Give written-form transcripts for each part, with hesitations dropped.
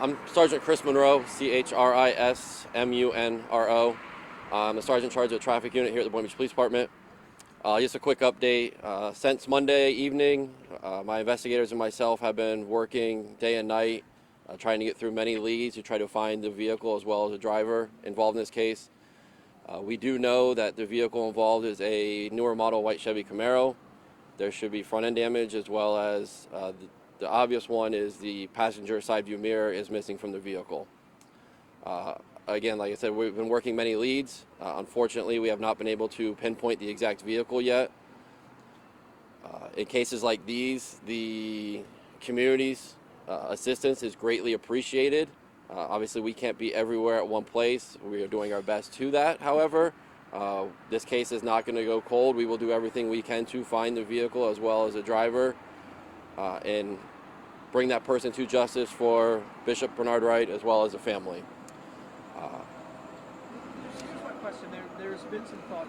I'm Sergeant Chris Monroe, Chrismunro. I'm the sergeant in charge of the traffic unit here at the Boynton Beach Police Department. Just a quick update. Since Monday evening, my investigators and myself have been working day and night, trying to get through many leads to try to find the vehicle as well as the driver involved in this case. We do know that the vehicle involved is a newer model white Chevy Camaro. There should be front end damage, as well as the obvious one is the passenger side view mirror is missing from the vehicle. Again, like I said, we've been working many leads. Unfortunately, we have not been able to pinpoint the exact vehicle yet. In cases like these, the community's assistance is greatly appreciated. Obviously, we can't be everywhere at one place. We are doing our best to that. However, this case is not going to go cold. We will do everything we can to find the vehicle as well as the driver and bring that person to justice for Bishop Bernard Wright as well as the family. Here's my question. There's been some thought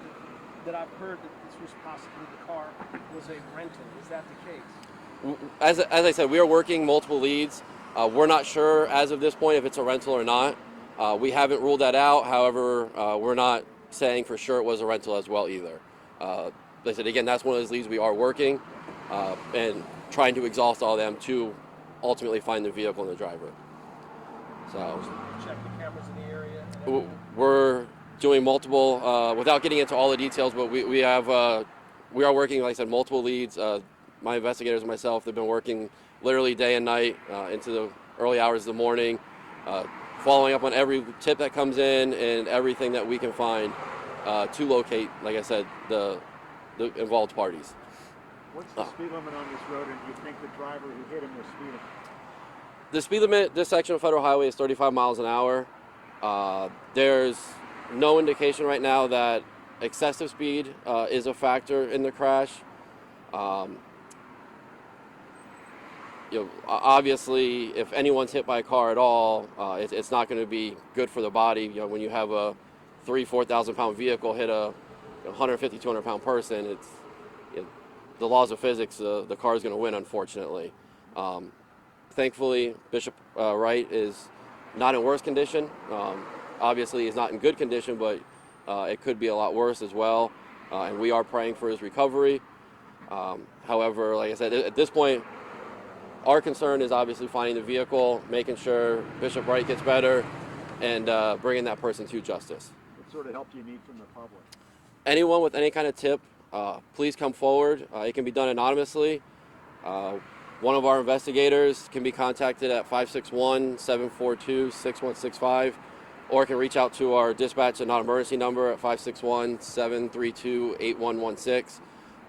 that I've heard that this was possibly the car was a rental. Is that the case? As I said, we are working multiple leads. We're not sure as of this point if it's a rental or not. We haven't ruled that out. However, we're not saying for sure it was a rental as well either. Like I said, again, that's one of those leads we are working and trying to exhaust all of them to ultimately find the vehicle and the driver. So Check the cameras in the area. we're doing multiple, without getting into all the details, but we are working, like I said, multiple leads. My investigators and myself have been working literally day and night into the early hours of the morning, following up on every tip that comes in and everything that we can find to locate, like I said, the involved parties. What's the speed limit on this road, and do you think the driver who hit him was speeding? The speed limit, this section of Federal Highway, is 35 miles an hour. There's no indication right now that excessive speed is a factor in the crash. Obviously, if anyone's hit by a car at all, it's not going to be good for the body. When you have a 4,000 pound vehicle hit a 150, 200 pound person, it's the laws of physics. The car is going to win, unfortunately. Thankfully, Bishop Wright is not in worse condition. Obviously, he's not in good condition, but it could be a lot worse as well. And we are praying for his recovery. However, like I said, at this point, our concern is obviously finding the vehicle, making sure Bishop Wright gets better, and bringing that person to justice. What sort of help do you need from the public? Anyone with any kind of tip, please come forward. It can be done anonymously. One of our investigators can be contacted at 561-742-6165, or can reach out to our dispatch and non-emergency number at 561-732-8116.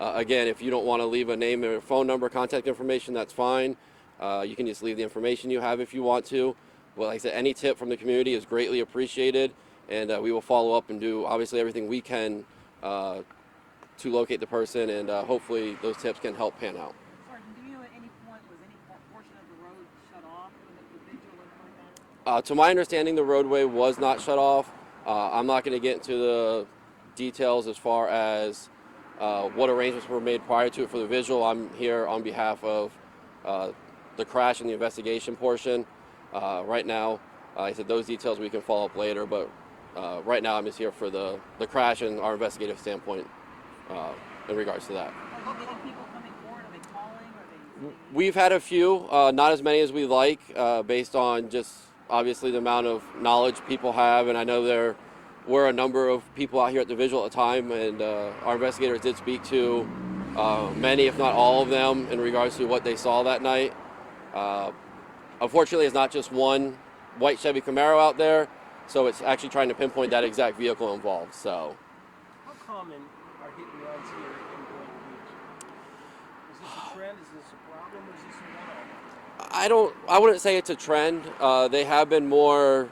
Again, if you don't want to leave a name and a phone number, contact information, that's fine. You can just leave the information you have if you want to. But like I said, any tip from the community is greatly appreciated, and we will follow up and do obviously everything we can to locate the person, and hopefully those tips can help pan out. Sergeant, do you know at any point was any portion of the road shut off when the vigil occurred that? To my understanding, the roadway was not shut off. I'm not going to get into the details as far as what arrangements were made prior to it for the vigil. I'm here on behalf of the crash and the investigation portion. Right now, like I said, those details we can follow up later, but right now I'm just here for the crash and our investigative standpoint in regards to that. Are you getting people coming forward? Are they calling? Are they? We've had a few, not as many as we like, based on just obviously the amount of knowledge people have, and I know there were a number of people out here at the vigil at the time, and our investigators did speak to many, if not all of them, in regards to what they saw that night. Unfortunately, it's not just one white Chevy Camaro out there, so it's actually trying to pinpoint that exact vehicle involved. So, How common are hit and runs here in Boynton Beach? Is this a trend? Is this a problem? Or is this a one-off? I wouldn't say it's a trend. They have been more,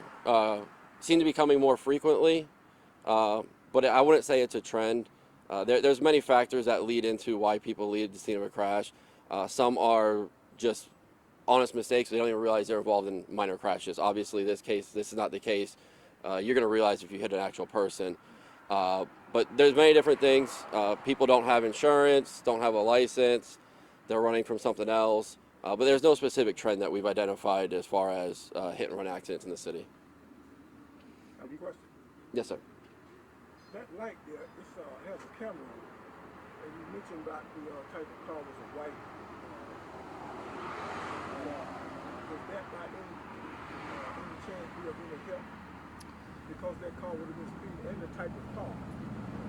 seem to be coming more frequently, but I wouldn't say it's a trend. There's many factors that lead into why people leave the scene of a crash. Some are just honest mistakes. They don't even realize they're involved in minor crashes. Obviously, this is not the case. You're going to realize if you hit an actual person. But there's many different things. People don't have insurance, don't have a license, they're running from something else. But there's no specific trend that we've identified as far as hit and run accidents in the city. Have a question? Yes, sir. That light there, it has a camera on it. And you mentioned about the type of car was a white. Does that by any chance be of any help? Because that car would have been speeding and the type of car.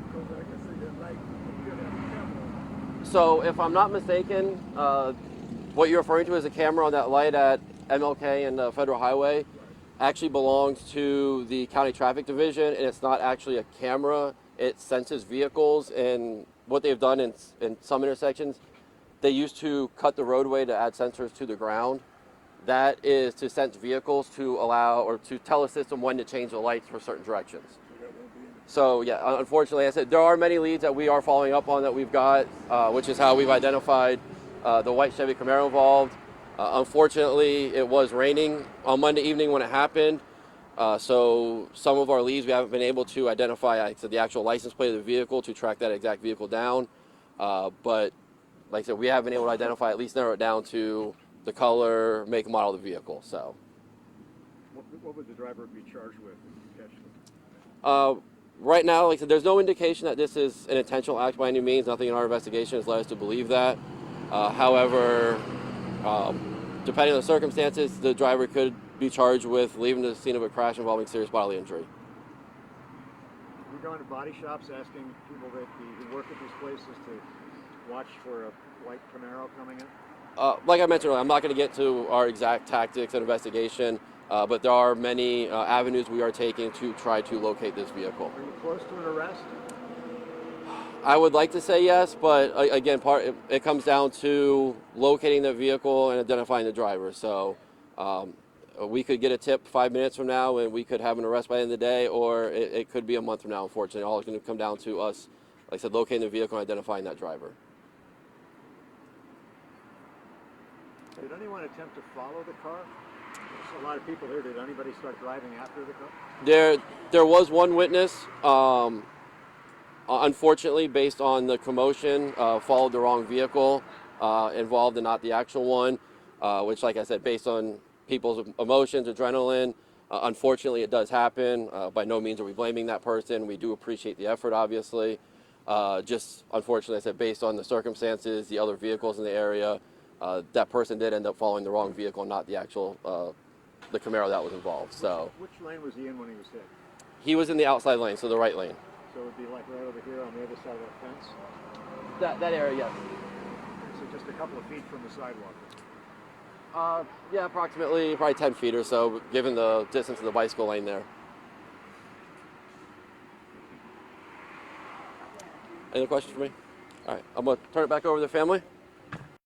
Because like I said, that light appeared to have a camera on it. So if I'm not mistaken, what you're referring to as a camera on that light at MLK and Federal Highway actually belongs to the County Traffic Division, and it's not actually a camera. It senses vehicles, and what they've done in some intersections, they used to cut the roadway to add sensors to the ground. That is to sense vehicles to allow or to tell a system when to change the lights for certain directions. So yeah, unfortunately, I said there are many leads that we are following up on that we've got, which is how we've identified the white Chevy Camaro involved. Unfortunately, it was raining on Monday evening when it happened. So some of our leads we haven't been able to identify, like I said, the actual license plate of the vehicle to track that exact vehicle down. But like I said, we have been able to identify, at least narrow it down to the color, make, and model of the vehicle. So What would the driver be charged with if you catch them? Right now, like I said, there's no indication that this is an intentional act by any means. Nothing in our investigation has led us to believe that. However, depending on the circumstances, the driver could be charged with leaving the scene of a crash involving serious bodily injury. We're going to body shops asking people who work at these places to watch for a white Camaro coming in? Like I mentioned earlier, I'm not going to get to our exact tactics and investigation, but there are many avenues we are taking to try to locate this vehicle. Are you close to an arrest? I would like to say yes, but again, it comes down to locating the vehicle and identifying the driver. So we could get a tip 5 minutes from now and we could have an arrest by the end of the day, or it could be a month from now, unfortunately. All is going to come down to us, like I said, locating the vehicle and identifying that driver. Did anyone attempt to follow the car? There's a lot of people here. Did anybody start driving after the car? There was one witness. Unfortunately, based on the commotion, followed the wrong vehicle involved and not the actual one, which, like I said, based on people's emotions, adrenaline, unfortunately it does happen. By no means are we blaming that person. We do appreciate the effort, obviously. Just unfortunately, I said, based on the circumstances, the other vehicles in the area, that person did end up following the wrong vehicle, not the actual, the Camaro that was involved. So Which lane was he in when he was hit? he was in the outside lane, so the right lane. So it would be like right over here on the other side of that fence? That area, yes. So just a couple of feet from the sidewalk. Yeah, approximately probably 10 feet or so, given the distance of the bicycle lane there. Any other questions for me? All right, I'm going to turn it back over to the family.